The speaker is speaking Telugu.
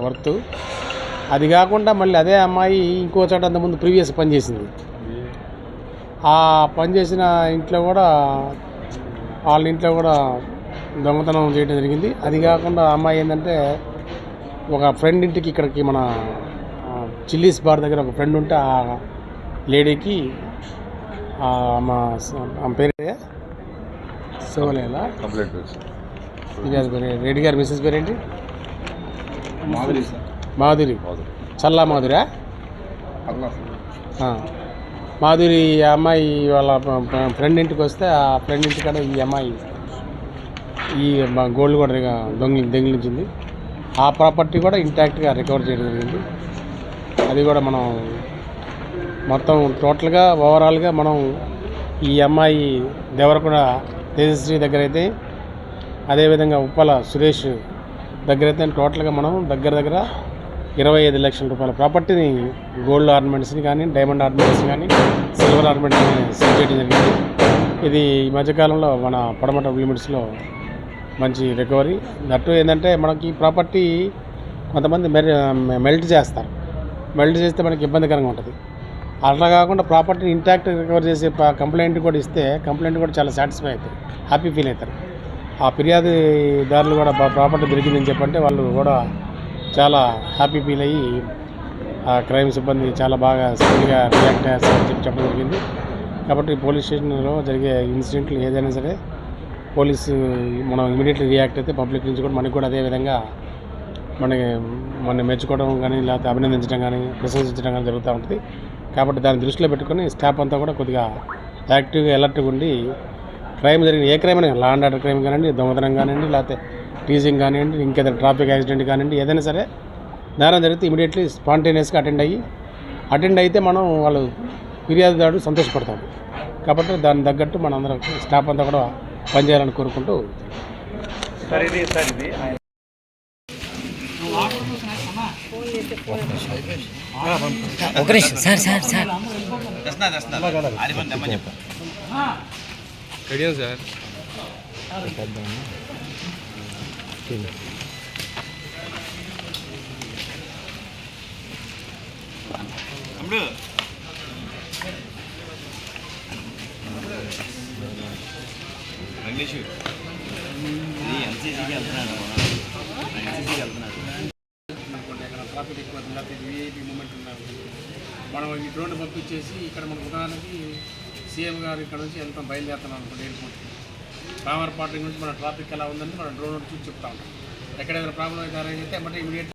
వర్త్. అది కాకుండా మళ్ళీ అదే అమ్మాయి ఇంకో చోట అంతకుముందు ప్రీవియస్ పనిచేసింది. ఆ పనిచేసిన ఇంట్లో కూడా వాళ్ళ ఇంట్లో కూడా దొంగతనం చేయడం జరిగింది. అది కాకుండా అమ్మాయి ఏంటంటే ఒక ఫ్రెండ్ ఇంటికి ఇక్కడికి మన చిల్లీస్ బార్ దగ్గర ఒక ఫ్రెండ్ ఉంటే ఆ లేడీకి మా పేరు సోలేలా రెడ్డి గారి మిస్సెస్ పేరేంటి? మాధురి. చల్లా మాధురా? మాధురి అమ్మాయి వాళ్ళ ఫ్రెండ్ ఇంటికి వస్తే ఆ ఫ్రెండ్ ఇంటికాడ ఈ అమ్మాయి ఈ గోల్డ్ కూడా దొంగిలించింది. ఆ ప్రాపర్టీ కూడా ఇంటాక్ట్గా రికవర్ చేయడం జరిగింది. అది కూడా మనం మొత్తం టోటల్గా ఓవరాల్గా మనం ఈ అమ్మాయి దేవరకొండ తేజశ్రీ దగ్గర అయితే, అదేవిధంగా ఉప్పల సురేష్ దగ్గర అయితే టోటల్గా మనం దగ్గర 25 లక్షల రూపాయల ప్రాపర్టీని గోల్డ్ ఆర్నమెంట్స్ని కానీ, డైమండ్ ఆర్నమెంట్స్ని కానీ, సిల్వర్ ఆర్నమెంట్స్ని సెల్ చేయడం జరిగింది. ఇది ఈ మధ్యకాలంలో మన పడమట లిమిట్స్లో మంచి రికవరీ. దట్టు ఏంటంటే మనకి ప్రాపర్టీ కొంతమంది మెల్ట్ చేస్తారు. మెల్ట్ చేస్తే మనకి ఇబ్బందికరంగా ఉంటుంది. అట్లా కాకుండా ప్రాపర్టీని ఇంటాక్ట్ రికవర్ చేసే కంప్లైంట్ కూడా ఇస్తే కంప్లైంట్ కూడా చాలా సాటిస్ఫై అవుతారు, హ్యాపీ ఫీల్ అవుతారు. ఆ ఫిర్యాదుదారులు కూడా ప్రాపర్టీ దొరికిందని చెప్పంటే వాళ్ళు కూడా చాలా హ్యాపీ ఫీల్ అయ్యి ఆ క్రైమ్ సిబ్బంది చాలా బాగా స్పీడ్గా రియాక్ట్ అయ్యారని చెప్పడం జరిగింది. కాబట్టి పోలీస్ స్టేషన్లో జరిగే ఇన్సిడెంట్లు ఏదైనా సరే పోలీసు మనం ఇమీడియట్లీ రియాక్ట్ అయితే పబ్లిక్ నుంచి కూడా మనకి కూడా అదేవిధంగా మన మెచ్చుకోవడం కానీ, లేకపోతే అభినందించడం కానీ, ప్రశంసించడం కానీ జరుగుతూ ఉంటుంది. కాబట్టి దాన్ని దృష్టిలో పెట్టుకొని స్టాఫ్ అంతా కూడా కొద్దిగా యాక్టివ్గా అలర్ట్గా ఉండి క్రైమ్ జరిగిన ఏ క్రైమ్ అయినా, లా అండ్ ఆర్డర్ క్రైమ్ కానివ్వండి, దొంగతనం కానివ్వండి, లేకపోతే టీజింగ్ కానివ్వండి, ఇంకేదైనా ట్రాఫిక్ యాక్సిడెంట్ కానివ్వండి, ఏదైనా సరే నేరం జరిగితే ఇమీడియట్లీ స్పాంటేనియస్గా అటెండ్ అయితే మనం వాళ్ళు ఫిర్యాదుదారుడు సంతోషపడతాడు. కాబట్టి దాన్ని తగ్గట్టు మన అందరం స్టాఫ్ అంతా కూడా పనిచేయాలని కోరుకుంటూ ఒక నిమిషం సార్ కడియాం సార్. రంగేష్ ఎన్సీసీకి వెళ్తున్నాడు. ట్రాఫిక్ ఎక్కువ లేకపోతే విఐపీ మూమెంట్ ఉన్నారు, మనం ఈ డ్రోన్ పంపించేసి ఇక్కడ మన ఉదాహరణకి సీఎం గారు ఇక్కడ నుంచి ఎంత బయలుదేరుతున్నాం అనుకోండి ఎయిర్పోర్ట్కి, రామర్పాటి నుంచి మన ట్రాఫిక్ ఎలా ఉందని మనం డ్రోన్ చూసి చెప్తా ఉంటాం. ఎక్కడైనా ప్రాబ్లం అయితే అరేంజ్ అయితే అంటే ఇమీడియట్